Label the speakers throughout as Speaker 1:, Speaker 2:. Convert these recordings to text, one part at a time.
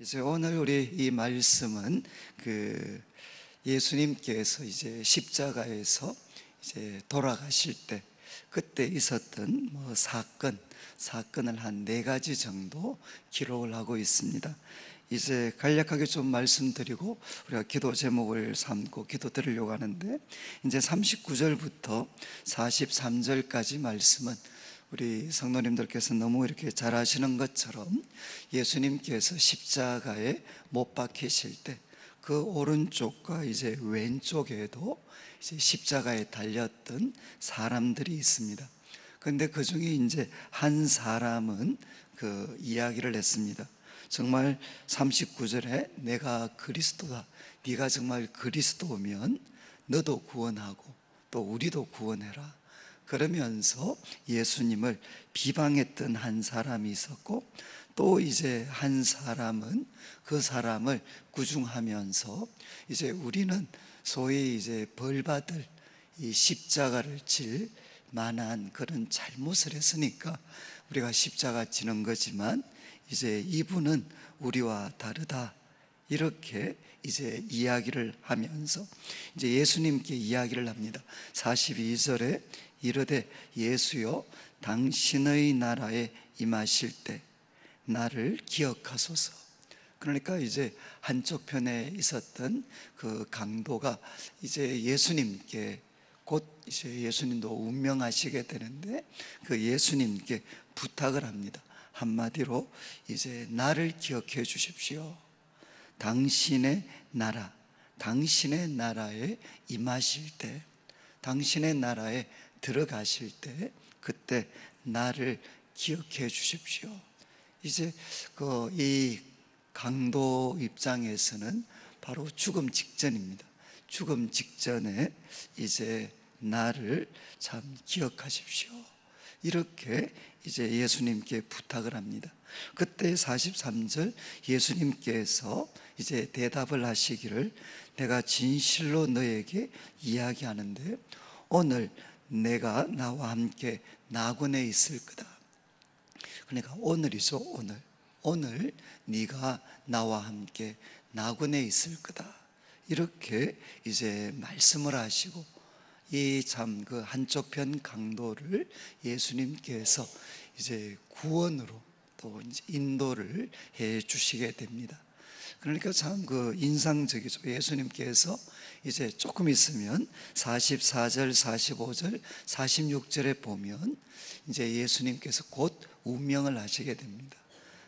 Speaker 1: 이제 오늘 우리 이 말씀은 예수님께서 이제 십자가에서 이제 돌아가실 때 그때 있었던 사건을 한 4가지 정도 기록을 하고 있습니다. 이제 간략하게 좀 말씀드리고 우리가 기도 제목을 삼고 기도 드리려고 하는데, 이제 39절부터 43절까지 말씀은 우리 성도님들께서 너무 이렇게 잘 아시는 것처럼 예수님께서 십자가에 못 박히실 때 그 오른쪽과 이제 왼쪽에도 이제 십자가에 달렸던 사람들이 있습니다. 그런데 그 중에 이제 한 사람은 그 이야기를 했습니다. 정말 39절에 내가 그리스도다, 네가 정말 그리스도면 너도 구원하고 또 우리도 구원해라, 그러면서 예수님을 비방했던 한 사람이 있었고, 또 이제 한 사람은 그 사람을 구중하면서 이제 우리는 소위 이제 벌받을 이 십자가를 질 만한 그런 잘못을 했으니까 우리가 십자가 지는 거지만 이제 이분은 우리와 다르다, 이렇게 이제 이야기를 하면서 이제 예수님께 이야기를 합니다. 42절에 이르되 예수여 당신의 나라에 임하실 때 나를 기억하소서. 그러니까 이제 한쪽 편에 있었던 그 강도가 이제 예수님께, 곧 이제 예수님도 운명하시게 되는데 그 예수님께 부탁을 합니다. 한마디로 이제 나를 기억해 주십시오. 당신의 나라, 당신의 나라에 임하실 때, 당신의 나라에 들어가실 때 그때 나를 기억해 주십시오. 이제 이 강도 입장에서는 바로 죽음 직전입니다. 죽음 직전에 이제 나를 참 기억하십시오, 이렇게 이제 예수님께 부탁을 합니다. 그때 43절 예수님께서 이제 대답을 하시기를 내가 진실로 너에게 이야기하는데 오늘 내가 나와 함께 나군에 있을 거다. 그러니까 오늘이죠. 오늘 네가 나와 함께 나군에 있을 거다, 이렇게 이제 말씀을 하시고 이 참 그 한쪽 편 강도를 예수님께서 이제 구원으로 또 이제 인도를 해 주시게 됩니다. 그러니까 참 그 인상적이죠. 예수님께서 이제 조금 있으면 44절, 45절, 46절에 보면 이제 예수님께서 곧 운명을 하시게 됩니다.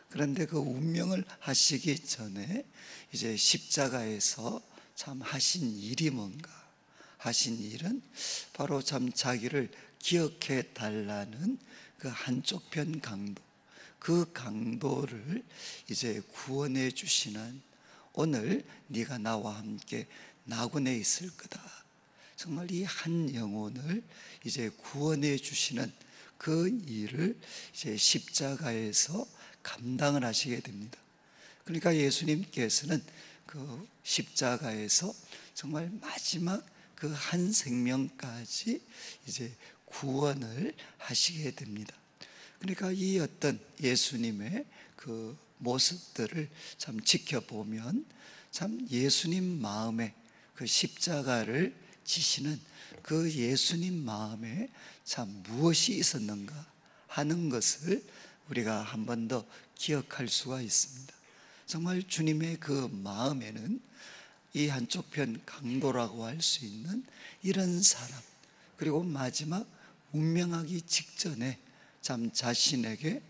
Speaker 1: 그런데 그 운명을 하시기 전에 이제 십자가에서 참 하신 일이 뭔가? 하신 일은 바로 참 자기를 기억해 달라는 그 한쪽 편 강도, 그 강도를 이제 구원해 주시는, 오늘 네가 나와 함께 나군에 있을 거다, 정말 이 한 영혼을 이제 구원해 주시는 그 일을 이제 십자가에서 감당을 하시게 됩니다. 그러니까 예수님께서는 그 십자가에서 정말 마지막 그 한 생명까지 이제 구원을 하시게 됩니다. 그러니까 이 어떤 예수님의 그 모습들을 참 지켜보면 참 예수님 마음에 그 십자가를 지시는 그 예수님 마음에 참 무엇이 있었는가 하는 것을 우리가 한 번 더 기억할 수가 있습니다. 정말 주님의 그 마음에는 이 한쪽 편 강도라고 할 수 있는 이런 사람, 그리고 마지막 운명하기 직전에 참 자신에게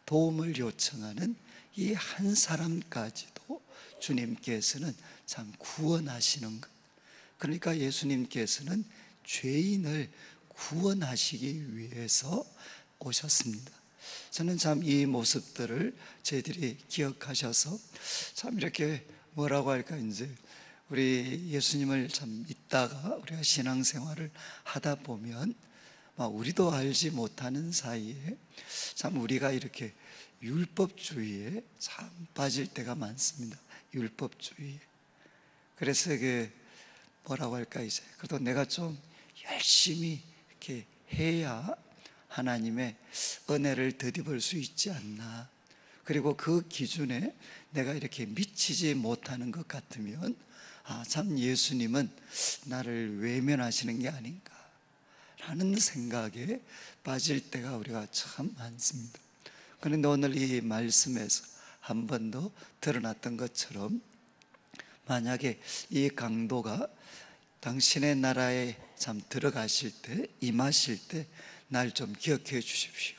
Speaker 1: 도움을 요청하는 이 한 사람까지도 주님께서는 참 구원하시는 것. 그러니까 예수님께서는 죄인을 구원하시기 위해서 오셨습니다. 저는 참 이 모습들을 저희들이 기억하셔서 참 이렇게 뭐라고 할까, 이제 우리 예수님을 참 믿다가 우리가 신앙생활을 하다 보면 우리도 알지 못하는 사이에 참 우리가 이렇게 율법주의에 참 빠질 때가 많습니다. 율법주의에. 그래서 이게 뭐라고 할까, 이제 그래도 내가 좀 열심히 이렇게 해야 하나님의 은혜를 덧입을 수 있지 않나, 그리고 그 기준에 내가 이렇게 미치지 못하는 것 같으면 참 예수님은 나를 외면하시는 게 아닌가 라는 생각에 빠질 때가 우리가 참 많습니다. 그런데 오늘 이 말씀에서 한 번 더 드러났던 것처럼, 만약에 이 강도가 당신의 나라에 참 들어가실 때, 임하실 때 날 좀 기억해 주십시오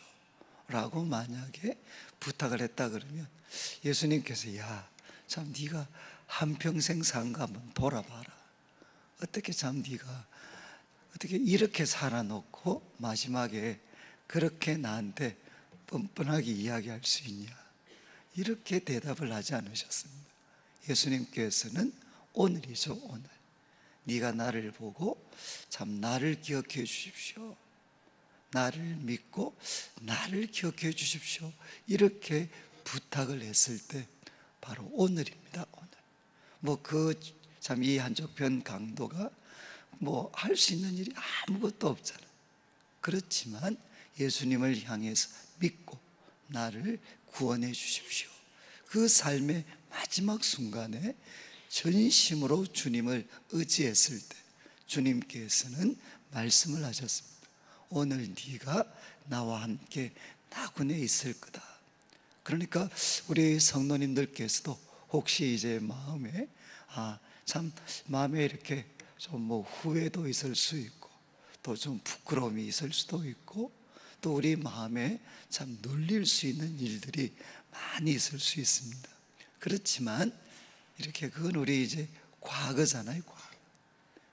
Speaker 1: 라고 만약에 부탁을 했다 그러면, 예수님께서 야, 참 네가 한평생 산 거 한번 돌아봐라. 어떻게 참 네가 어떻게 이렇게 살아놓고 마지막에 그렇게 나한테 뻔뻔하게 이야기할 수 있냐, 이렇게 대답을 하지 않으셨습니다. 예수님께서는 오늘이죠, 오늘. 네가 나를 보고 참 나를 기억해 주십시오, 나를 믿고 나를 기억해 주십시오, 이렇게 부탁을 했을 때 바로 오늘입니다. 오늘. 뭐 그 참 이 한쪽편 강도가 뭐 할 수 있는 일이 아무것도 없잖아. 그렇지만 예수님을 향해서 믿고 나를 구원해 주십시오, 그 삶의 마지막 순간에 전심으로 주님을 의지했을 때 주님께서는 말씀을 하셨습니다. 오늘 네가 나와 함께 나군에 있을 거다. 그러니까 우리 성도님들께서도 혹시 이제 마음에 참 마음에 이렇게 좀 뭐 후회도 있을 수 있고, 또 좀 부끄러움이 있을 수도 있고, 또 우리 마음에 참 눌릴 수 있는 일들이 많이 있을 수 있습니다. 그렇지만 이렇게 그건 우리 이제 과거잖아요, 과거.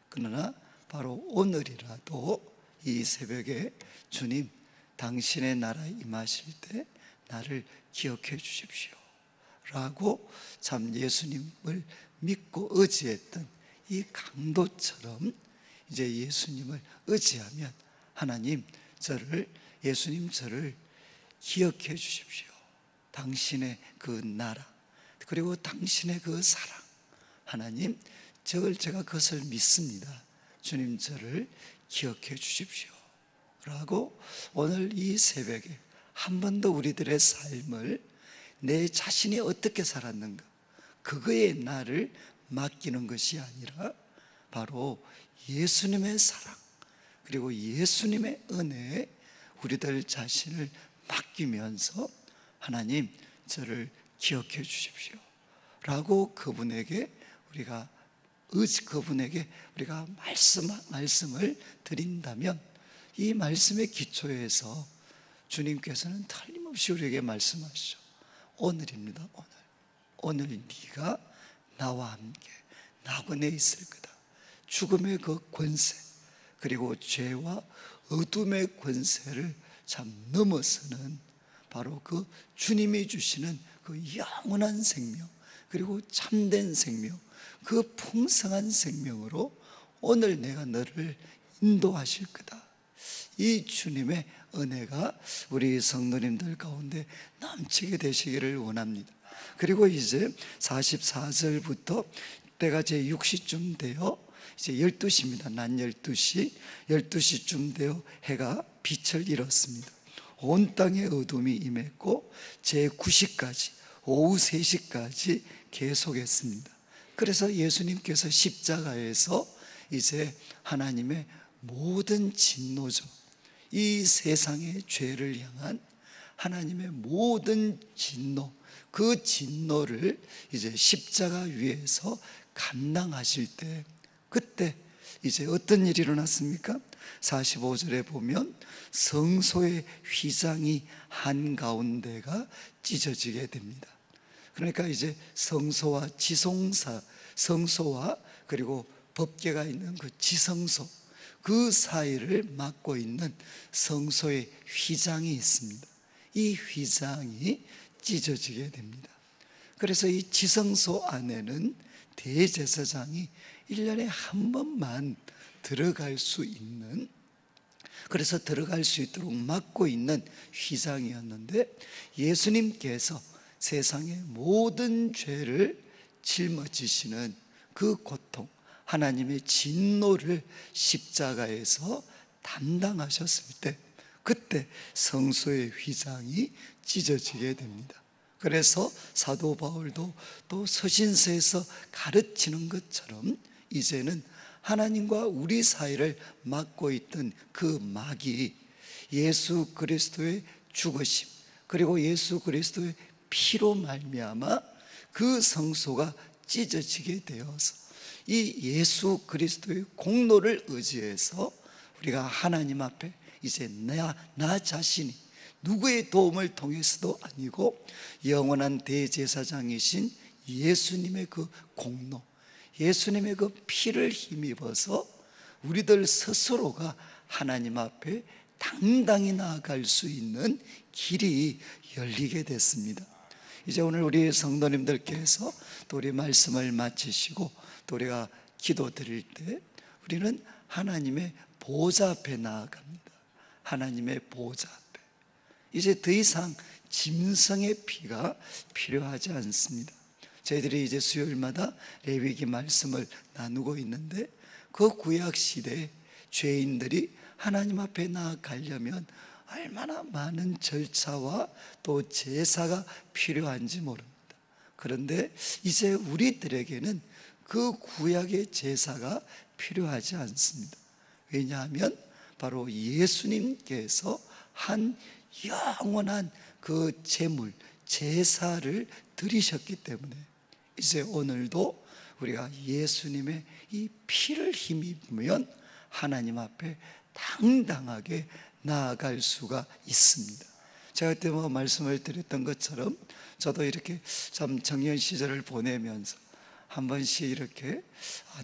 Speaker 1: 그러나 바로 오늘이라도 이 새벽에 주님, 당신의 나라에 임하실 때 나를 기억해 주십시오 라고 참 예수님을 믿고 의지했던 이 강도처럼 이제 예수님을 의지하면, 하나님 예수님 저를 기억해 주십시오, 당신의 그 나라 그리고 당신의 그 사랑, 하나님 제가 그것을 믿습니다, 주님 저를 기억해 주십시오 라고 오늘 이 새벽에 한 번 더 우리들의 삶을 내 자신이 어떻게 살았는가, 그거에 나를 맡기는 것이 아니라 바로 예수님의 사랑 그리고 예수님의 은혜에 우리들 자신을 맡기면서 하나님 저를 기억해 주십시오 라고 그분에게 우리가 말씀을 드린다면, 이 말씀의 기초에서 주님께서는 틀림없이 우리에게 말씀하시죠. 오늘입니다, 오늘 네가 나와 함께 나군에 있을 거다. 죽음의 그 권세 그리고 죄와 어둠의 권세를 참 넘어서는 바로 그 주님이 주시는 그 영원한 생명 그리고 참된 생명, 그 풍성한 생명으로 오늘 내가 너를 인도하실 거다. 이 주님의 은혜가 우리 성도님들 가운데 넘치게 되시기를 원합니다. 그리고 이제 44절부터 때가 제 6시쯤 되어 이제 12시입니다. 낮 12시쯤 되어 해가 빛을 잃었습니다. 온 땅에 어둠이 임했고 제 9시까지, 오후 3시까지 계속했습니다. 그래서 예수님께서 십자가에서 이제 하나님의 모든 진노죠, 이 세상의 죄를 향한 하나님의 모든 진노, 그 진노를 이제 십자가 위에서 감당하실 때, 그때 이제 어떤 일이 일어났습니까? 45절에 보면 성소의 휘장이 한가운데가 찢어지게 됩니다. 그러니까 이제 성소와 성소와 그리고 법궤가 있는 그 지성소, 그 사이를 막고 있는 성소의 휘장이 있습니다. 이 휘장이 찢어지게 됩니다. 그래서 이 지성소 안에는 대제사장이 1년에 한 번만 들어갈 수 있는, 그래서 들어갈 수 있도록 막고 있는 휘장이었는데, 예수님께서 세상의 모든 죄를 짊어지시는 그 고통, 하나님의 진노를 십자가에서 담당하셨을 때, 그때 성소의 휘장이 찢어지게 됩니다. 그래서 사도 바울도 또 서신서에서 가르치는 것처럼 이제는 하나님과 우리 사이를 막고 있던 그 막이 예수 그리스도의 죽으심, 그리고 예수 그리스도의 피로 말미암아 그 성소가 찢어지게 되어서 이 예수 그리스도의 공로를 의지해서 우리가 하나님 앞에 이제 나 자신이 누구의 도움을 통해서도 아니고 영원한 대제사장이신 예수님의 그 공로, 예수님의 그 피를 힘입어서 우리들 스스로가 하나님 앞에 당당히 나아갈 수 있는 길이 열리게 됐습니다. 이제 오늘 우리 성도님들께서 또 우리 말씀을 마치시고 또 우리가 기도 드릴 때 우리는 하나님의 보좌 앞에 나아갑니다. 하나님의 보좌 앞에 이제 더 이상 짐승의 피가 필요하지 않습니다. 저희들이 이제 수요일마다 레위기 말씀을 나누고 있는데 그 구약 시대에 죄인들이 하나님 앞에 나아가려면 얼마나 많은 절차와 또 제사가 필요한지 모릅니다. 그런데 이제 우리들에게는 그 구약의 제사가 필요하지 않습니다. 왜냐하면 바로 예수님께서 한 영원한 그 제물, 제사를 드리셨기 때문에 이제 오늘도 우리가 예수님의 이 피를 힘입으면 하나님 앞에 당당하게 나아갈 수가 있습니다. 제가 그때 말씀을 드렸던 것처럼 저도 이렇게 참 청년 시절을 보내면서 한 번씩 이렇게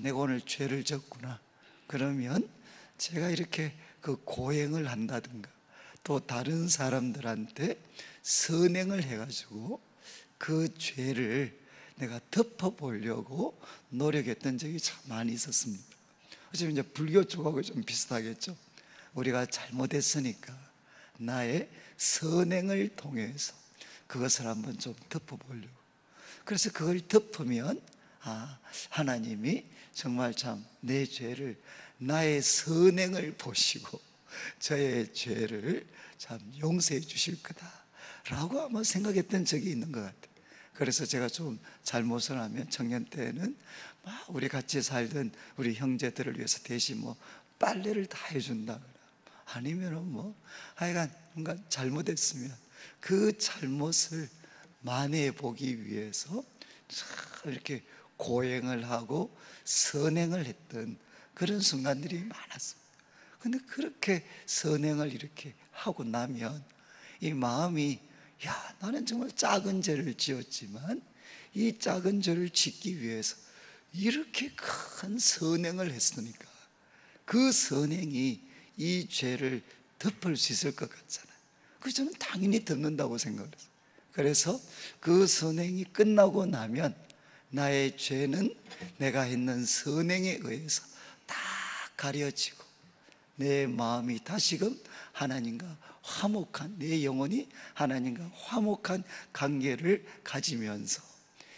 Speaker 1: 내가 오늘 죄를 졌구나 그러면 제가 이렇게 그 고행을 한다든가 또 다른 사람들한테 선행을 해가지고 그 죄를 내가 덮어보려고 노력했던 적이 참 많이 있었습니다. 어쩌면 이제 불교 쪽하고 좀 비슷하겠죠. 우리가 잘못했으니까 나의 선행을 통해서 그것을 한번 좀 덮어보려고. 그래서 그걸 덮으면 하나님이 정말 참 내 죄를, 나의 선행을 보시고 저의 죄를 참 용서해 주실 거다라고 아마 생각했던 적이 있는 것 같아요. 그래서 제가 좀 잘못을 하면 청년 때는 막 우리 같이 살던 우리 형제들을 위해서 대신 빨래를 다 해준다, 아니면은 하여간 뭔가 잘못했으면 그 잘못을 만회해 보기 위해서 이렇게 고행을 하고 선행을 했던 그런 순간들이 많았습니다. 근데 그렇게 선행을 이렇게 하고 나면 이 마음이 나는 정말 작은 죄를 지었지만 이 작은 죄를 짓기 위해서 이렇게 큰 선행을 했으니까 그 선행이 이 죄를 덮을 수 있을 것 같잖아요. 그래서 저는 당연히 덮는다고 생각을 했어요. 그래서 그 선행이 끝나고 나면 나의 죄는 내가 했는 선행에 의해서 다 가려지고 내 마음이 다시금 하나님과 화목한, 내 영혼이 하나님과 화목한 관계를 가지면서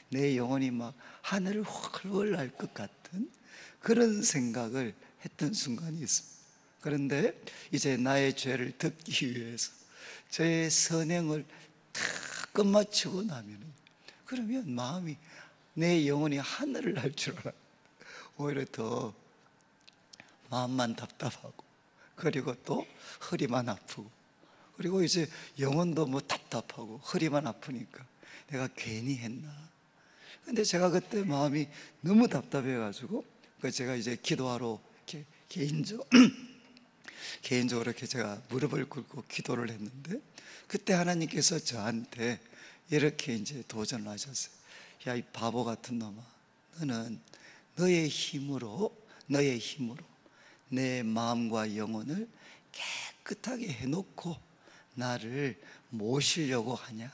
Speaker 1: 내 영혼이 막 하늘을 훨훨 날 것 같은 그런 생각을 했던 순간이 있습니다. 그런데 이제 나의 죄를 덮기 위해서 저의 선행을 다 끝마치고 나면 그러면 마음이, 내 영혼이 하늘을 날 줄 알아. 오히려 더 마음만 답답하고, 그리고 또 허리만 아프고, 그리고 이제 영혼도 답답하고 허리만 아프니까 내가 괜히 했나. 근데 제가 그때 마음이 너무 답답해가지고 제가 이제 기도하러 이렇게 개인적으로 이렇게 제가 무릎을 꿇고 기도를 했는데 그때 하나님께서 저한테 이렇게 이제 도전을 하셨어요. 야, 이 바보 같은 놈아, 너는 너의 힘으로 내 마음과 영혼을 깨끗하게 해놓고 나를 모시려고 하냐?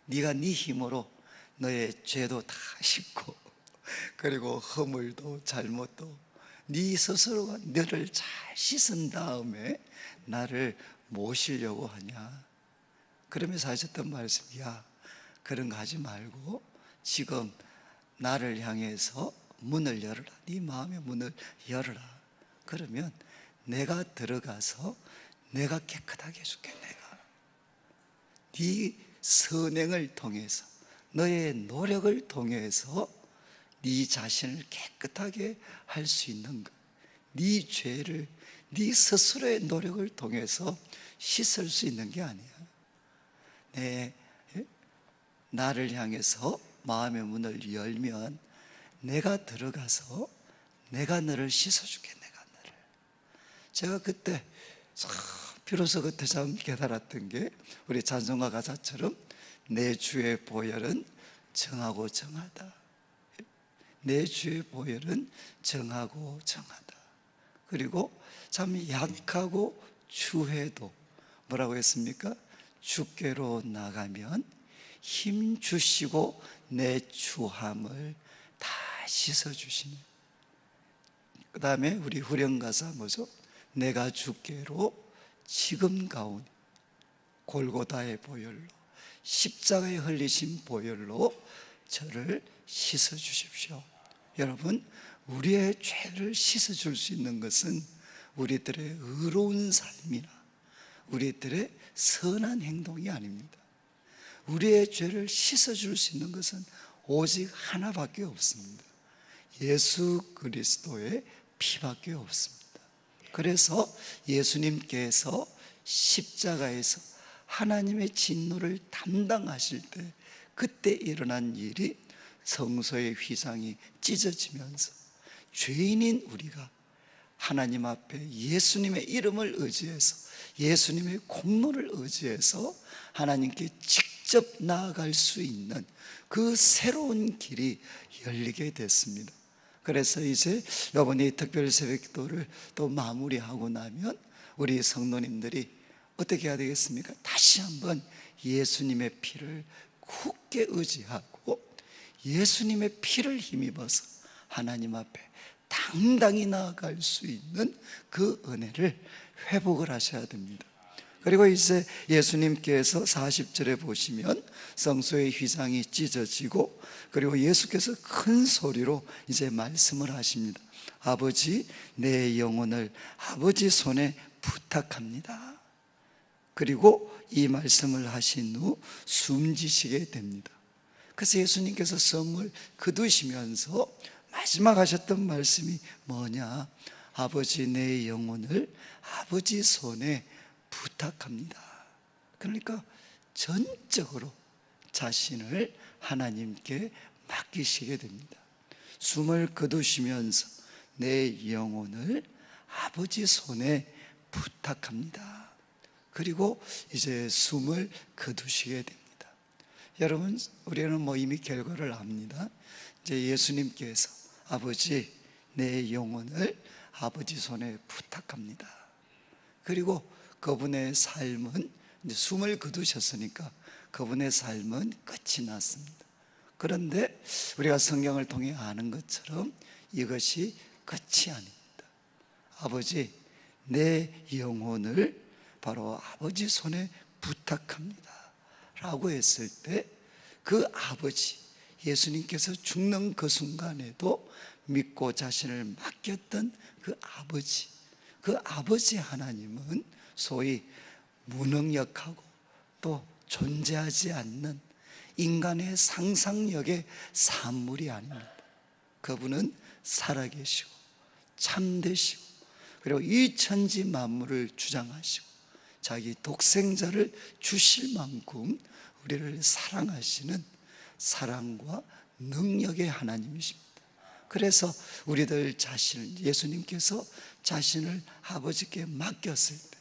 Speaker 1: 네가 네 힘으로 너의 죄도 다 씻고 그리고 허물도 잘못도 네 스스로가 너를 잘 씻은 다음에 나를 모시려고 하냐? 그러면서 하셨던 말씀, 야, 그런 거 하지 말고 지금 나를 향해서 문을 열어라. 네 마음의 문을 열어라. 그러면 내가 들어가서 내가 깨끗하게 해줄게. 내가 네 선행을 통해서, 너의 노력을 통해서 네 자신을 깨끗하게 할 수 있는 것, 네 죄를 네 스스로의 노력을 통해서 씻을 수 있는 게 아니야. 나를 향해서 마음의 문을 열면 내가 들어가서 내가 너를 씻어줄게. 내가 너를. 제가 그때 비로소 그때 참 깨달았던 게, 우리 찬송가 가사처럼 내 주의 보혈은 정하고 정하다. 내 주의 보혈은 정하고 정하다. 그리고 참 약하고 추해도 뭐라고 했습니까? 주께로 나가면 힘 주시고 내 추함을 다 씻어주시네. 그 다음에 우리 후렴가사 뭐죠? 내가 주께로 지금 가오니 골고다의 보혈로, 십자가에 흘리신 보혈로 저를 씻어주십시오. 여러분, 우리의 죄를 씻어줄 수 있는 것은 우리들의 의로운 삶이나 우리들의 선한 행동이 아닙니다. 우리의 죄를 씻어줄 수 있는 것은 오직 하나밖에 없습니다. 예수 그리스도의 피밖에 없습니다. 그래서 예수님께서 십자가에서 하나님의 진노를 담당하실 때, 그때 일어난 일이 성소의 휘장이 찢어지면서 죄인인 우리가 하나님 앞에 예수님의 이름을 의지해서, 예수님의 공로를 의지해서 하나님께 직접 나아갈 수 있는 그 새로운 길이 열리게 됐습니다. 그래서 이제 이번에 특별 새벽기도를 또 마무리하고 나면 우리 성도님들이 어떻게 해야 되겠습니까? 다시 한번 예수님의 피를 굳게 의지하고 예수님의 피를 힘입어서 하나님 앞에 당당히 나아갈 수 있는 그 은혜를 회복을 하셔야 됩니다. 그리고 이제 예수님께서 40절에 보시면 성소의 휘장이 찢어지고, 그리고 예수께서 큰 소리로 이제 말씀을 하십니다. 아버지, 내 영혼을 아버지 손에 부탁합니다. 그리고 이 말씀을 하신 후 숨지시게 됩니다. 그래서 예수님께서 성을 거두시면서 마지막 하셨던 말씀이 뭐냐? 아버지, 내 영혼을 아버지 손에 부탁합니다. 그러니까 전적으로 자신을 하나님께 맡기시게 됩니다. 숨을 거두시면서 내 영혼을 아버지 손에 부탁합니다. 그리고 이제 숨을 거두시게 됩니다. 여러분, 우리는 이미 결과를 압니다. 이제 예수님께서 아버지, 내 영혼을 아버지 손에 부탁합니다. 그리고 그분의 삶은 이제 숨을 거두셨으니까 그분의 삶은 끝이 났습니다. 그런데 우리가 성경을 통해 아는 것처럼 이것이 끝이 아닙니다. 아버지, 내 영혼을 바로 아버지 손에 부탁합니다 라고 했을 때, 그 아버지, 예수님께서 죽는 그 순간에도 믿고 자신을 맡겼던 그 아버지 하나님은 소위 무능력하고 또 존재하지 않는 인간의 상상력의 산물이 아닙니다. 그분은 살아계시고 참되시고, 그리고 이 천지 만물을 주장하시고 자기 독생자를 주실 만큼 우리를 사랑하시는 사랑과 능력의 하나님이십니다. 그래서 우리들 자신을, 예수님께서 자신을 아버지께 맡겼을 때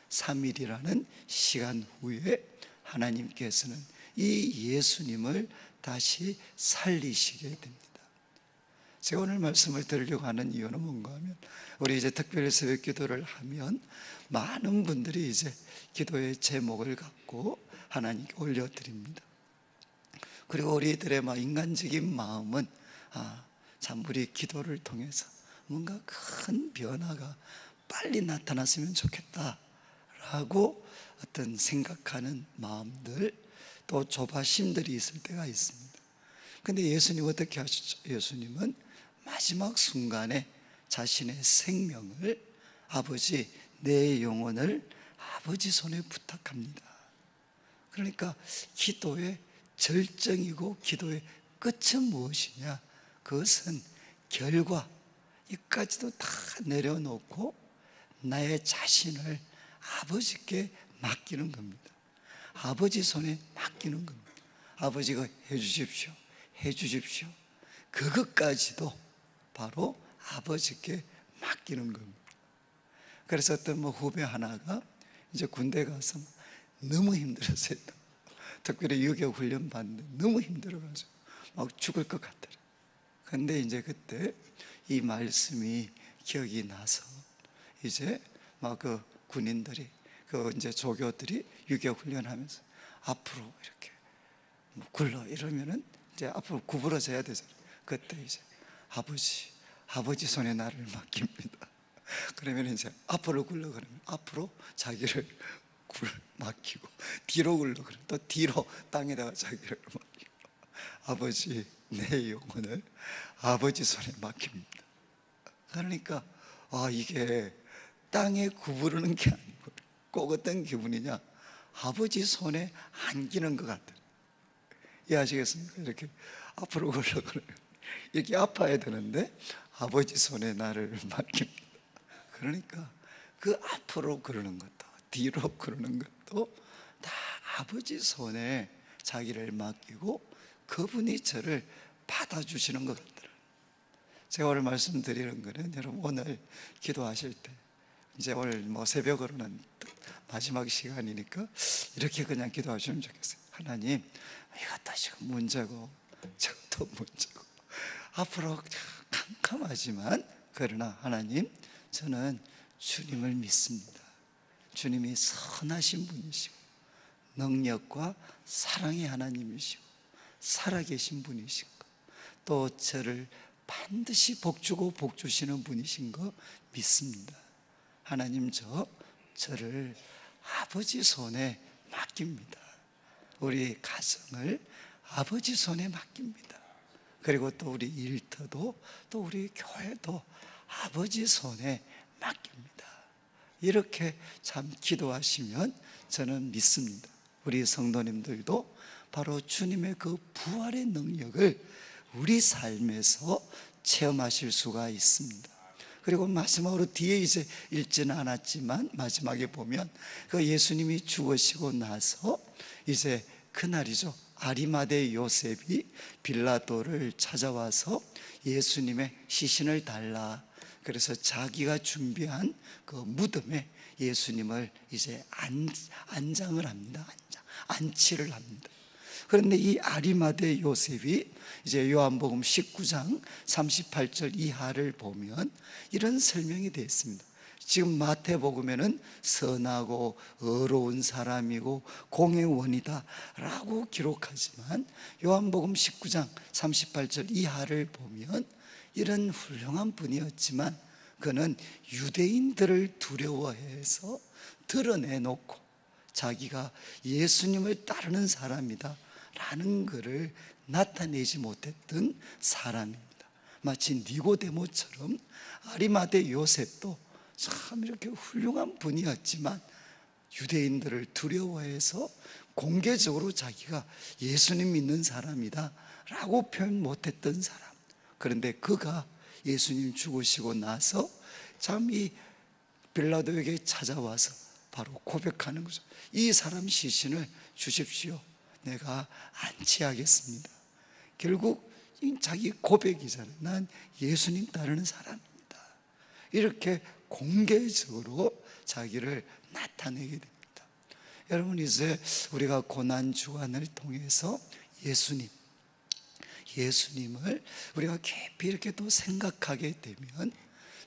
Speaker 1: 3일이라는 시간 후에 하나님께서는 이 예수님을 다시 살리시게 됩니다. 제가 오늘 말씀을 드리려고 하는 이유는 뭔가 하면, 우리 이제 특별 새벽 기도를 하면 많은 분들이 이제 기도의 제목을 갖고 하나님께 올려드립니다. 그리고 우리들의 인간적인 마음은 참 우리 기도를 통해서 뭔가 큰 변화가 빨리 나타났으면 좋겠다라고 어떤 생각하는 마음들, 또 조바심들이 있을 때가 있습니다. 그런데 예수님 어떻게 하셨죠? 예수님은 마지막 순간에 자신의 생명을 아버지, 내 영혼을 아버지 손에 부탁합니다. 그러니까 기도의 절정이고 기도의 끝은 무엇이냐? 그것은 결과, 이까지도 다 내려놓고 나의 자신을 아버지께 맡기는 겁니다. 아버지 손에 맡기는 겁니다. 아버지가 해주십시오, 해주십시오. 그것까지도 바로 아버지께 맡기는 겁니다. 그래서 어떤 후배 하나가 이제 군대 가서 너무 힘들었어요. 특별히 유교 훈련 받는데 너무 힘들어가지고 막 죽을 것 같더라. 근데 이제 그때 이 말씀이 기억이 나서 이제 막 그 군인들이 이제 조교들이 유교 훈련하면서 앞으로 이렇게 굴러 이러면은 이제 앞으로 구부러져야 되잖아요. 그때 이제 아버지 손에 나를 맡깁니다. 그러면 이제 앞으로 굴러 그러면 앞으로 자기를 맡기고, 뒤로 굴러 그러면 또 뒤로 땅에다가 자기를 맡기고, 아버지 내 영혼을 아버지 손에 맡깁니다. 그러니까 이게 땅에 구부르는 게 아니고 꼭 어떤 기분이냐, 아버지 손에 안기는 것 같아요. 이해하시겠습니까? 이렇게 앞으로 굴러 그러면 이렇게 아파야 되는데 아버지 손에 나를 맡깁니다. 그러니까 그 앞으로 그러는 것도 뒤로 그러는 것도 다 아버지 손에 자기를 맡기고 그분이 저를 받아주시는 것 같더라고요. 제가 오늘 말씀드리는 거는, 여러분 오늘 기도하실 때 이제 오늘 새벽으로는 마지막 시간이니까 이렇게 그냥 기도하시면 좋겠어요. 하나님, 이것도 지금 문제고 저것도 문제고 앞으로 캄캄하지만, 그러나 하나님, 저는 주님을 믿습니다. 주님이 선하신 분이시고 능력과 사랑의 하나님이시고 살아계신 분이시고 또 저를 반드시 복주고 복주시는 분이신 거 믿습니다. 하나님, 저를 아버지 손에 맡깁니다. 우리 가정을 아버지 손에 맡깁니다. 그리고 또 우리 일터도 또 우리 교회도 아버지 손에 맡깁니다. 이렇게 참 기도하시면 저는 믿습니다. 우리 성도님들도 바로 주님의 그 부활의 능력을 우리 삶에서 체험하실 수가 있습니다. 그리고 마지막으로 뒤에 이제 읽지는 않았지만 마지막에 보면 그 예수님이 죽으시고 나서 이제 그날이죠. 아리마대 요셉이 빌라도를 찾아와서 예수님의 시신을 달라, 그래서 자기가 준비한 그 무덤에 예수님을 이제 안장을 합니다. 안치를 합니다. 그런데 이 아리마대 요셉이 이제 요한복음 19장 38절 이하를 보면 이런 설명이 되어 있습니다. 지금 마태복음에는 선하고 의로운 사람이고 공의원이다 라고 기록하지만 요한복음 19장 38절 이하를 보면 이런 훌륭한 분이었지만 그는 유대인들을 두려워해서 드러내놓고 자기가 예수님을 따르는 사람이다 라는 것을 나타내지 못했던 사람입니다. 마치 니고데모처럼 아리마대 요셉도 참 이렇게 훌륭한 분이었지만 유대인들을 두려워해서 공개적으로 자기가 예수님 믿는 사람이다 라고 표현 못했던 사람. 그런데 그가 예수님 죽으시고 나서 참 이 빌라도에게 찾아와서 바로 고백하는 거죠. 이 사람 시신을 주십시오. 내가 안치하겠습니다. 결국 자기 고백이잖아요. 난 예수님 따르는 사람입니다. 이렇게 공개적으로 자기를 나타내게 됩니다. 여러분, 이제 우리가 고난주간을 통해서 예수님을 우리가 깊이 이렇게 또 생각하게 되면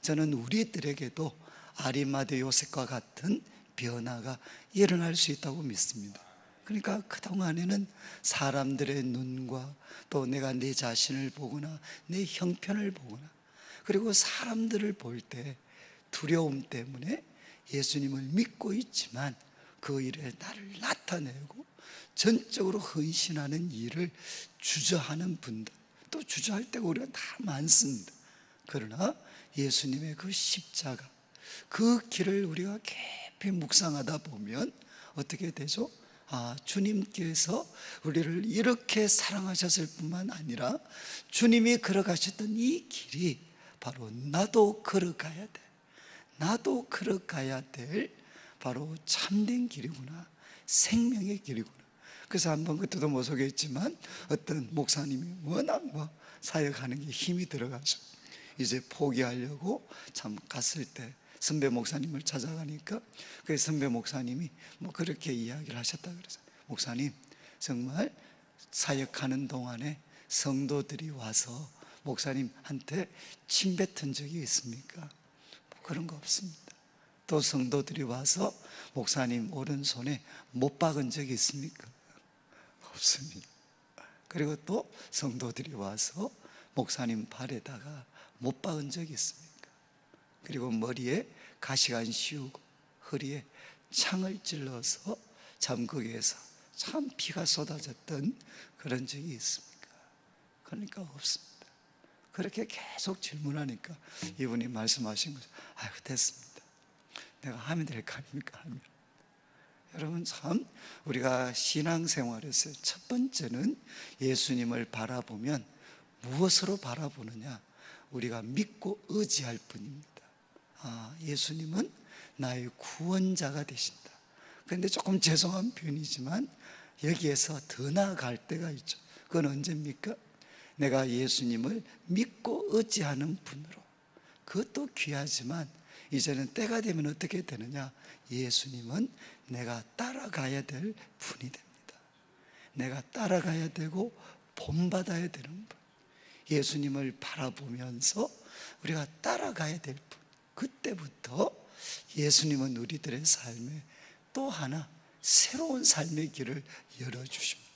Speaker 1: 저는 우리들에게도 아리마대 요셉과 같은 변화가 일어날 수 있다고 믿습니다. 그러니까 그동안에는 사람들의 눈과 또 내가 내 자신을 보거나 내 형편을 보거나 그리고 사람들을 볼 때 두려움 때문에 예수님을 믿고 있지만 그 일에 나를 나타내고 전적으로 헌신하는 일을 주저하는 분들, 또 주저할 때가 우리가 다 많습니다. 그러나 예수님의 그 십자가, 그 길을 우리가 깊이 묵상하다 보면 어떻게 되죠? 주님께서 우리를 이렇게 사랑하셨을 뿐만 아니라 주님이 걸어가셨던 이 길이 바로 나도 걸어가야 돼, 나도 걸어가야 될 바로 참된 길이구나, 생명의 길이구나. 그래서 한번 그때도 못 소개했지만 어떤 목사님이 워낙 사역하는 게 힘이 들어가서 이제 포기하려고 참 갔을 때 선배 목사님을 찾아가니까 그 선배 목사님이 그렇게 이야기를 하셨다 그래서, 목사님 정말 사역하는 동안에 성도들이 와서 목사님한테 침 뱉은 적이 있습니까? 그런 거 없습니다. 또 성도들이 와서 목사님 오른손에 못 박은 적이 있습니까? 없습니다. 그리고 또 성도들이 와서 목사님 발에다가 못 박은 적이 있습니까? 그리고 머리에 가시가 안 씌우고 허리에 창을 찔러서 참 거기에서 참 피가 쏟아졌던 그런 적이 있습니까? 그러니까 없습니다. 그렇게 계속 질문하니까 이분이 말씀하신 거죠. 아유, 됐습니다. 내가 하면 될 거 아닙니까? 하면. 여러분, 참 우리가 신앙생활에서 첫 번째는 예수님을 바라보면 무엇으로 바라보느냐? 우리가 믿고 의지할 뿐입니다. 예수님은 나의 구원자가 되신다. 그런데 조금 죄송한 표현이지만 여기에서 더 나아갈 때가 있죠. 그건 언제입니까? 내가 예수님을 믿고 의지하는 분으로, 그것도 귀하지만 이제는 때가 되면 어떻게 되느냐? 예수님은 내가 따라가야 될 분이 됩니다. 내가 따라가야 되고 본받아야 되는 분, 예수님을 바라보면서 우리가 따라가야 될 분, 그때부터 예수님은 우리들의 삶에 또 하나 새로운 삶의 길을 열어주십니다.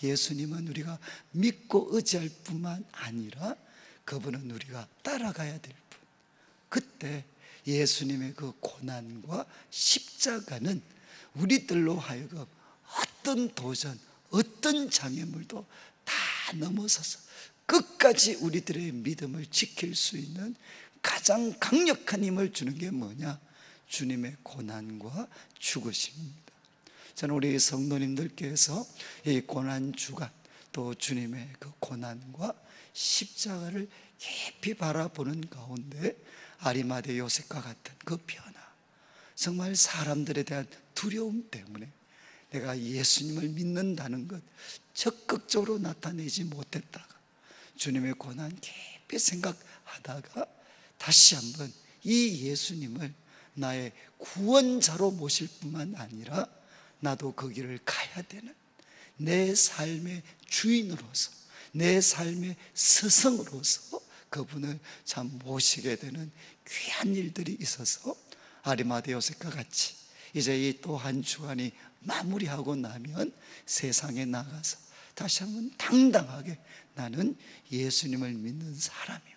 Speaker 1: 예수님은 우리가 믿고 의지할 뿐만 아니라 그분은 우리가 따라가야 될 분. 그때 예수님의 그 고난과 십자가는 우리들로 하여금 어떤 도전, 어떤 장애물도 다 넘어서서 끝까지 우리들의 믿음을 지킬 수 있는 가장 강력한 힘을 주는 게 뭐냐? 주님의 고난과 죽으심입니다. 저는 우리 성도님들께서 이 고난주간 또 주님의 그 고난과 십자가를 깊이 바라보는 가운데 아리마대 요셉과 같은 그 변화, 정말 사람들에 대한 두려움 때문에 내가 예수님을 믿는다는 것 적극적으로 나타내지 못했다가 주님의 고난 깊이 생각하다가 다시 한번 이 예수님을 나의 구원자로 모실 뿐만 아니라 나도 그 길을 가야 되는 내 삶의 주인으로서, 내 삶의 스승으로서 그분을 참 모시게 되는 귀한 일들이 있어서 아리마대 요셉과 같이 이제 이 또 한 주간이 마무리하고 나면 세상에 나가서 다시 한번 당당하게 나는 예수님을 믿는 사람이고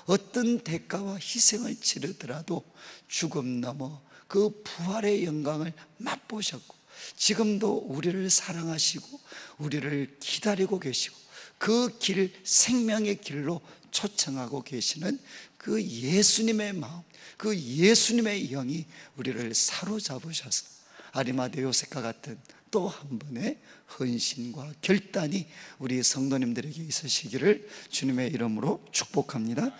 Speaker 1: 어떤 대가와 희생을 치르더라도 죽음 넘어 그 부활의 영광을 맛보셨고 지금도 우리를 사랑하시고 우리를 기다리고 계시고 그 길, 생명의 길로 초청하고 계시는 그 예수님의 마음, 그 예수님의 영이 우리를 사로잡으셔서 아리마대 요셉과 같은 또 한 번의 헌신과 결단이 우리 성도님들에게 있으시기를 주님의 이름으로 축복합니다.